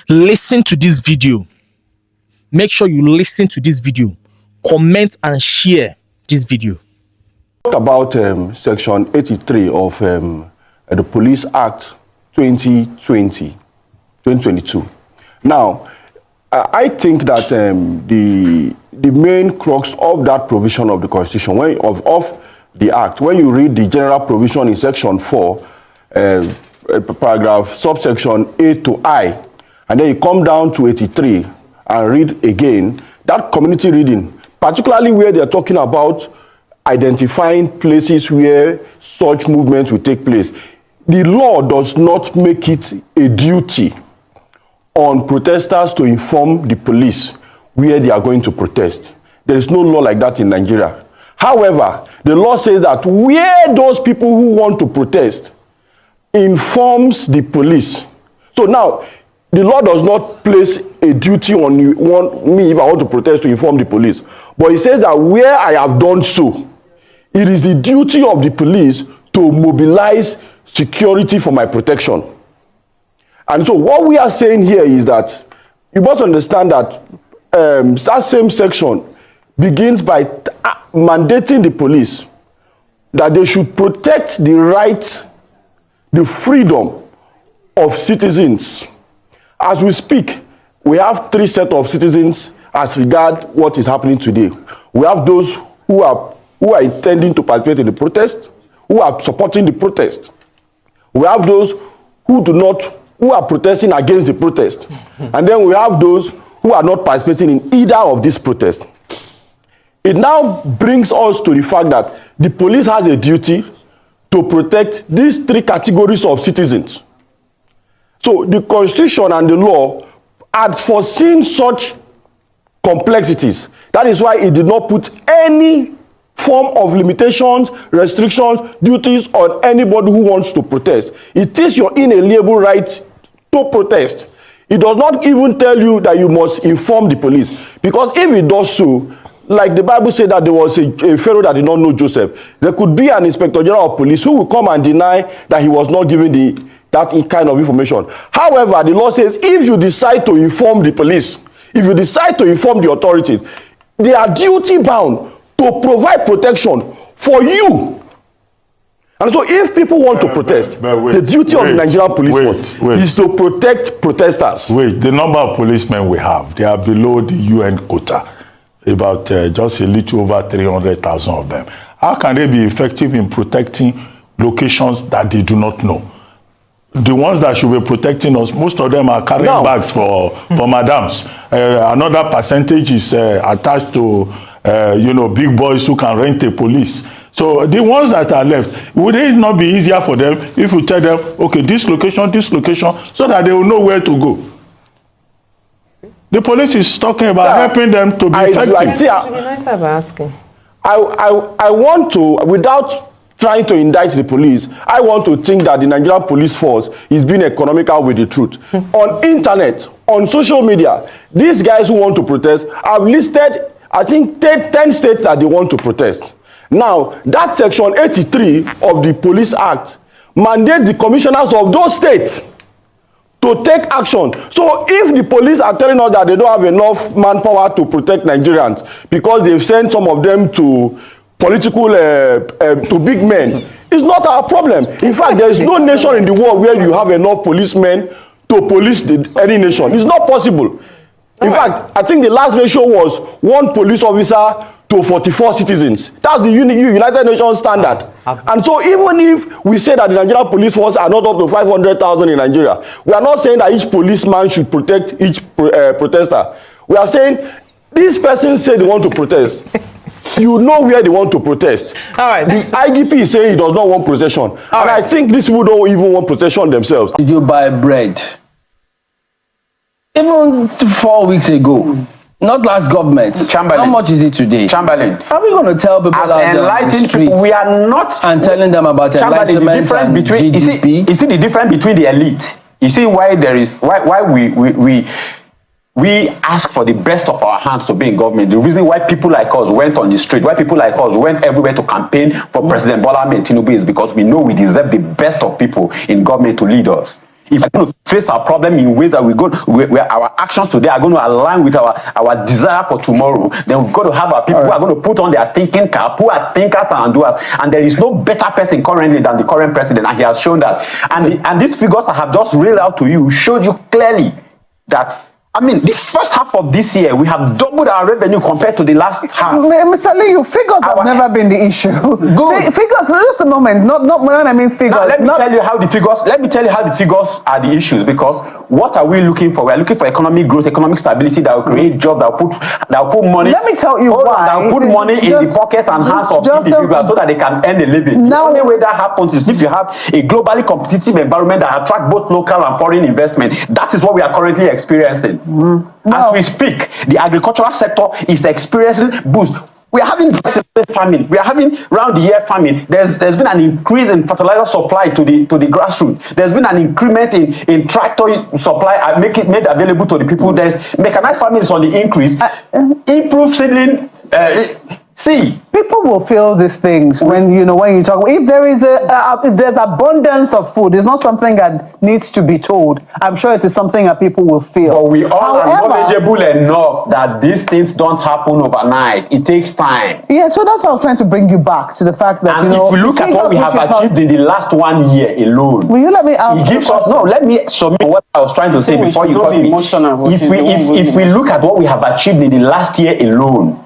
listen to this video. Make sure you listen to this video. Comment and share this video. Talk about Section 83 of the Police Act 2022. Now, I think that the main crux of that provision of the Constitution, of the Act, when you read the general provision in Section 4, paragraph subsection A to I, and then you come down to 83 and read again, that community reading, particularly where they're talking about identifying places where such movements will take place, the law does not make it a duty on protesters to inform the police where they are going to protest. There is no law like that in Nigeria. However, the law says that where those people who want to protest informs the police. So now, the law does not place a duty on me if I want to protest to inform the police. But it says that where I have done so, it is the duty of the police to mobilize security for my protection. And so what we are saying here is that you must understand that that same section begins by mandating the police that they should protect the right, the freedom of citizens. As we speak, we have three sets of citizens as regard what is happening today. We have those who are intending to participate in the protest, who are supporting the protest. We have those who are protesting against the protest. And then we have those who are not participating in either of these protests. It now brings us to the fact that the police has a duty to protect these three categories of citizens. So the Constitution and the law had foreseen such complexities. That is why it did not put any form of limitations, restrictions, duties on anybody who wants to protest. It is your inalienable right to protest. It does not even tell you that you must inform the police. Because if it does so, like the Bible said that there was a Pharaoh that did not know Joseph, there could be an Inspector General of Police who will come and deny that he was not given that kind of information. However, the law says if you decide to inform the police, if you decide to inform the authorities, they are duty bound to provide protection for you. And so if people want to protest, the duty of the Nigerian police force is to protect protesters. Wait, the number of policemen we have, they are below the UN quota, about just a little over 300,000 of them. How can they be effective in protecting locations that they do not know? The ones that should be protecting us, most of them are carrying bags for madams. Another percentage is attached to big boys who can rent a police. So the ones that are left, would it not be easier for them if you tell them, okay, this location, so that they will know where to go? The police is talking about helping them to be effective. I want to, without trying to indict the police, I want to think that the Nigerian police force is being economical with the truth. On internet, on social media, these guys who want to protest have listed, I think, 10 states that they want to protest. Now, that section 83 of the Police Act mandates the commissioners of those states to take action. So if the police are telling us that they don't have enough manpower to protect Nigerians because they've sent some of them to political, to big men, it's not our problem. In fact, there is no nation in the world where you have enough policemen to police any nation. It's not possible. In fact, I think the last ratio was 1 police officer to 44 citizens. That's the United Nations standard. And so even if we say that the Nigerian police force are not up to 500,000 in Nigeria, we are not saying that each policeman should protect each protester. We are saying these persons say they want to protest. You know where they want to protest. All right. The IGP is saying he does not want procession. I think these people don't even want procession themselves. Did you buy bread? Even 4 weeks ago, not last government. Chamberlain. How much is it today? Chamberlain. Are we going to tell people out there on the streets, we are not, and telling them about enlightenment the difference and between, GDP? You see the difference between the elite. You see why there is why we ask for the best of our hands to be in government. The reason why people like us went on the street, why people like us went everywhere to campaign for President Bola Ahmed Tinubu is because we know we deserve the best of people in government to lead us. If we're going to face our problem in ways that where our actions today are going to align with our desire for tomorrow, then we've got to have our people who are going to put on their thinking cap, who are thinkers and doers. And there is no better person currently than the current president, and he has shown that. And these figures I have just read out to you showed you clearly that, I mean, the first half of this year, we have doubled our revenue compared to the last half. Mr. Lee, your figures have never been the issue. Good. Figures, just a moment, not when I mean figures. Now, let me tell you how the figures are the issues, because what are we looking for? We're looking for economic growth, economic stability that will create jobs, that will put money. Let me tell you why. That will put money in the pockets and hands of individuals so that they can earn a living. The only way that happens is if you have a globally competitive environment that attracts both local and foreign investment. That is what we are currently experiencing. As we speak, the agricultural sector is experiencing boost. We are having famine. We are having round-the-year famine. There's been an increase in fertilizer supply to the grassroots. There's been an increment in tractor supply made available to the people. There's mechanized farming is on the increase. Improved seedling. See, people will feel these things when you talk. If there is if there's abundance of food, it's not something that needs to be told. I'm sure it is something that people will feel. But we all are knowledgeable enough that these things don't happen overnight. It takes time. Yeah, so that's why I was trying to bring you back to the fact that, and if we look at what we have achieved in the last 1 year alone, will you let me ask? It gives us let me submit what I was trying to say before you cut me. If we look at what we have achieved in the last year alone,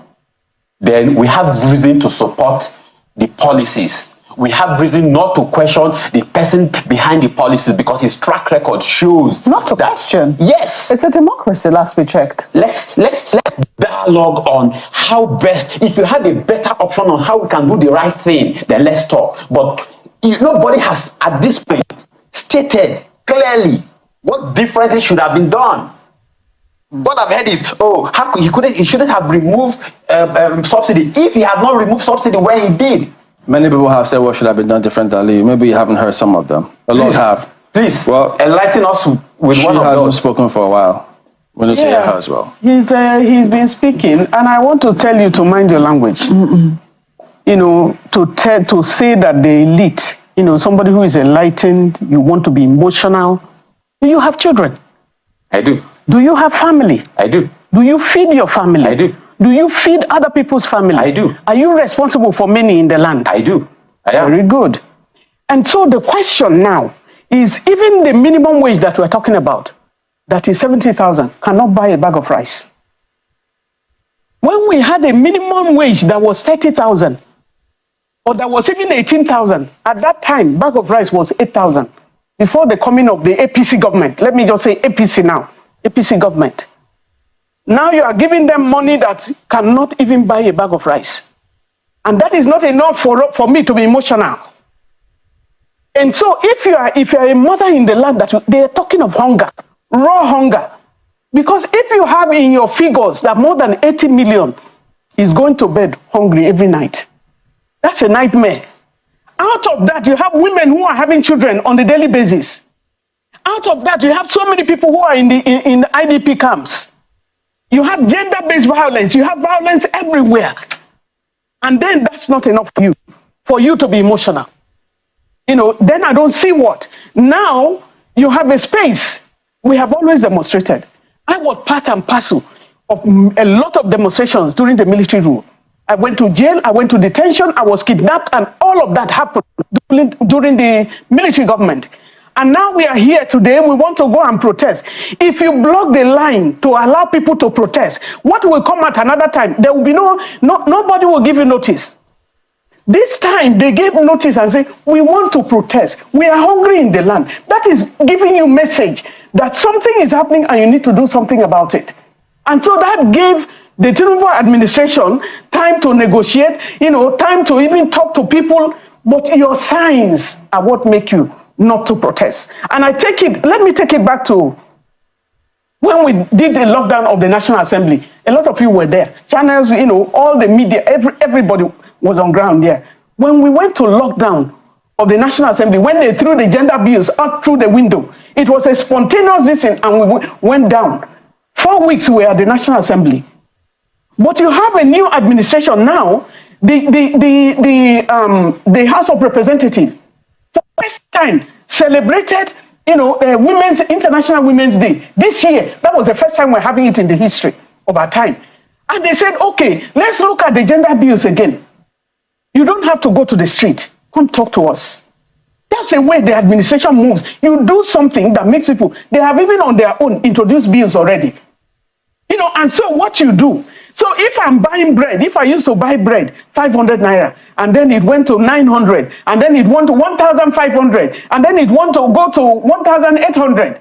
then we have reason to support the policies. We have reason not to question the person behind the policies, because his track record shows not to question. Yes, it's a democracy. Last we checked. Let's dialogue on how best. If you have a better option on how we can do the right thing, then let's talk. But nobody has at this point stated clearly what differently should have been done. What I've heard is, how he shouldn't have removed subsidy. If he had not removed subsidy when he did. Many people have said what should have been done differently. Maybe you haven't heard some of them. A lot have. Please, well, enlighten us with one of those. She hasn't spoken for a while. We need to hear her as well. He's been speaking, and I want to tell you to mind your language. To say that the elite, somebody who is enlightened, you want to be emotional. Do you have children? I do. Do you have family? I do. Do you feed your family? I do. Do you feed other people's family? I do. Are you responsible for many in the land? I do. I am. Very good. And so the question now is, even the minimum wage that we're talking about, that is 70,000, cannot buy a bag of rice. When we had a minimum wage that was 30,000, or that was even 18,000, at that time, bag of rice was 8,000. Before the coming of the APC government, let me just say APC now. APC government. Now you are giving them money that cannot even buy a bag of rice. And that is not enough for me to be emotional. And so if you are a mother in the land, that they are talking of hunger, raw hunger. Because if you have in your figures that more than 80 million is going to bed hungry every night, that's a nightmare. Out of that, you have women who are having children on a daily basis. Out of that, you have so many people who are in the IDP camps. You have gender-based violence. You have violence everywhere. And then that's not enough for you to be emotional. Then I don't see what. Now, you have a space. We have always demonstrated. I was part and parcel of a lot of demonstrations during the military rule. I went to jail, I went to detention, I was kidnapped, and all of that happened during the military government. And now we are here today, we want to go and protest. If you block the line to allow people to protest, what will come at another time? There will be nobody will give you notice. This time they gave notice and say, we want to protest. We are hungry in the land. That is giving you a message that something is happening and you need to do something about it. And so that gave the Tinubu administration time to negotiate, time to even talk to people, but your signs are what make you not to protest. And let me take it back to when we did the lockdown of the National Assembly. A lot of you were there. Channels, all the media, everybody was on ground there. When we went to lockdown of the National Assembly, when they threw the gender bills out through the window, it was a spontaneous decision and we went down. 4 weeks we were at the National Assembly. But you have a new administration now, the House of Representatives, for the first time, celebrated, International Women's Day. This year, that was the first time we're having it in the history of our time. And they said, okay, let's look at the gender bills again. You don't have to go to the street. Come talk to us. That's the way the administration moves. You do something that makes people, they have even on their own introduced bills already. And so what you do, so if I'm buying bread, if I used to buy bread, 500 naira, and then it went to 900, and then it went to 1,500, and then it went to go to 1,800.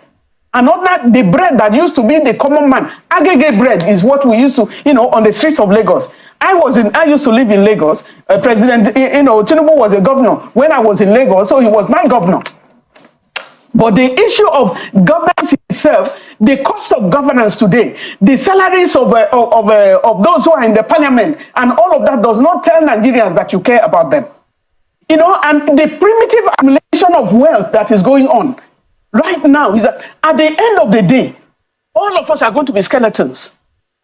And not the bread that used to be the common man, aggregate bread is what we used to, on the streets of Lagos. I used to live in Lagos. President, Tinubu was a governor when I was in Lagos, so he was my governor. But the issue of governance itself, the cost of governance today, the salaries of those who are in the parliament, and all of that does not tell Nigerians that you care about them. And the primitive accumulation of wealth that is going on right now is that at the end of the day, all of us are going to be skeletons.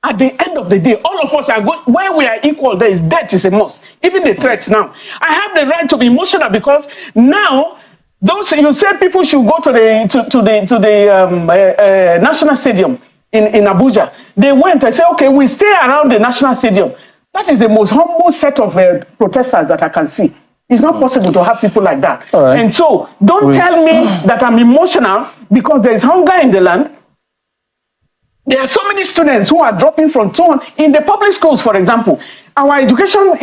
At the end of the day, all of us are going, where we are equal, there is death is a must. Even the threats now. I have the right to be emotional because now, you said people should go to the National Stadium in Abuja. They went and said, okay, we stay around the National Stadium. That is the most humble set of protesters that I can see. It's not possible to have people like that. Right. And so, don't tell me that I'm emotional because there is hunger in the land. There are so many students who are dropping from 200 in the public schools, for example. Our education,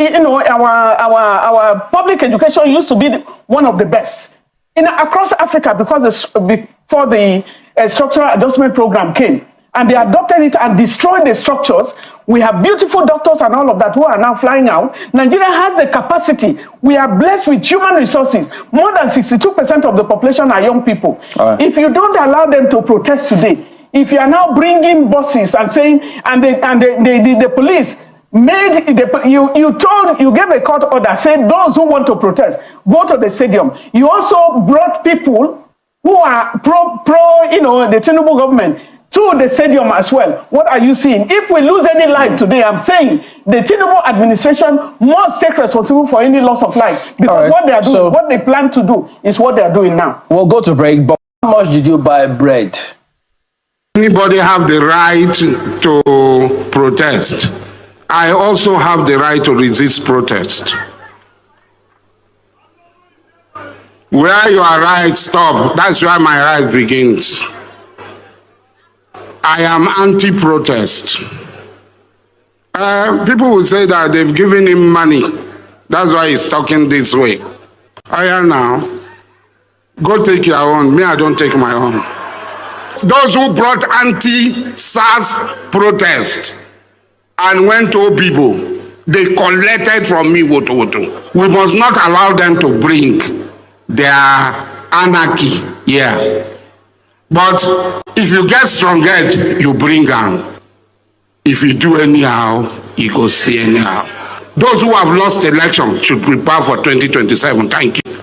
our public education used to be one of the best across Africa because before the structural adjustment program came, and they adopted it and destroyed the structures. We have beautiful doctors and all of that who are now flying out. Nigeria has the capacity. We are blessed with human resources. More than 62% of the population are young people. Right. If you don't allow them to protest today, if you are now bringing buses and saying, the police made you gave a court order saying those who want to protest go to the stadium. You also brought people who are pro the Tinubu government to the stadium as well. What are you seeing? If we lose any life today, I'm saying the Tinubu administration must take responsibility for any loss of life because what they are doing, what they plan to do, is what they are doing now. We'll go to break. But how much did you buy bread? Anybody have the right to protest. I also have the right to resist protest. Where your right stop, that's where my right begins. I am anti-protest. People will say that they've given him money. That's why he's talking this way. I am now. Go take your own. Me, I don't take my own. Those who brought anti-SARS protest and went to Obibo, they collected from me woto. We must not allow them to bring their anarchy here. But if you get strong head, you bring them. If you do anyhow, you go see anyhow. Those who have lost election should prepare for 2027. Thank you.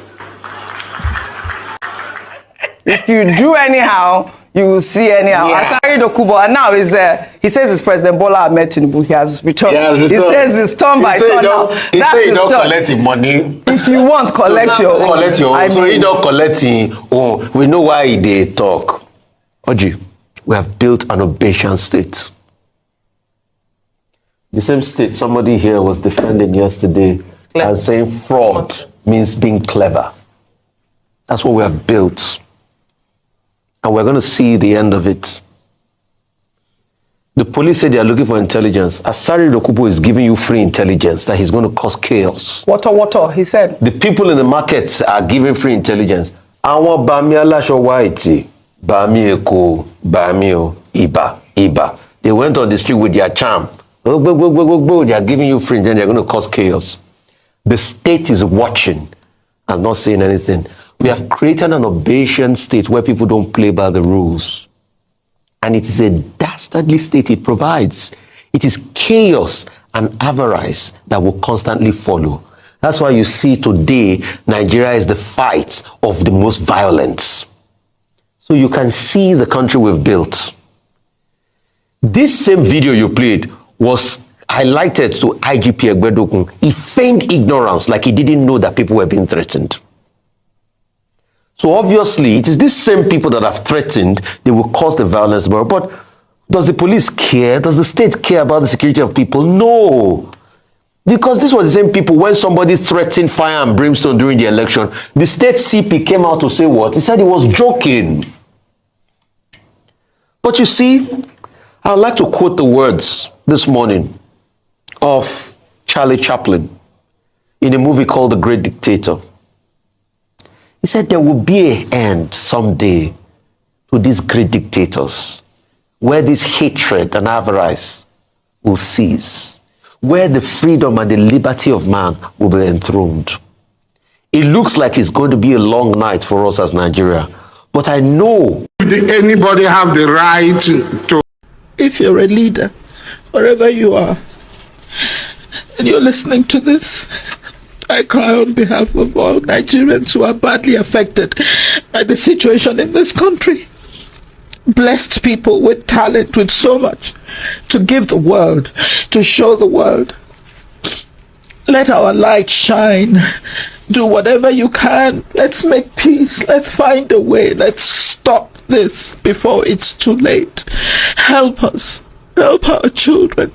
If you do anyhow, you will see anyhow. Yeah. Asari Dokubo, and now he says it's President Bola Ahmed Tinubu. He has returned. He says it's turn by turn now. He said he don't collect him money. If you want, collect your own. Collect your own. So he don't collect him. Oh, we know why they talk. Oji, we have built an obeisance state. The same state somebody here was defending yesterday and saying fraud means being clever. That's what we have built. And we're going to see the end of it. The police say they are looking for intelligence. Asari Dokubo is giving you free intelligence that he's going to cause chaos. Water, he said. The people in the markets are giving free intelligence. Àwọn bami alasho white, bami eko, bami o, iba. They went on the street with their charm. They are giving you free, and then they're going to cause chaos. The state is watching and not saying anything. We have created an obeisance state where people don't play by the rules. And it is a dastardly state it provides. It is chaos and avarice that will constantly follow. That's why you see today, Nigeria is the fight of the most violent. So you can see the country we've built. This same video you played was highlighted to IGP Egbedokun. He feigned ignorance like he didn't know that people were being threatened. So obviously, it is these same people that have threatened they will cause the violence. But does the police care? Does the state care about the security of people? No. Because this was the same people, when somebody threatened fire and brimstone during the election, the state CP came out to say what? He said he was joking. But you see, I would like to quote the words this morning of Charlie Chaplin in a movie called The Great Dictator. He said there will be an end someday to these great dictators, where this hatred and avarice will cease, where the freedom and the liberty of man will be enthroned. It looks like it's going to be a long night for us as Nigeria, but I know. Did anybody have the right to? If you're a leader, wherever you are, and you're listening to this, I cry on behalf of all Nigerians who are badly affected by the situation in this country. Blessed people with talent, with so much to give the world, to show the world. Let our light shine. Do whatever you can. Let's make peace. Let's find a way. Let's stop this before it's too late. Help us. Help our children.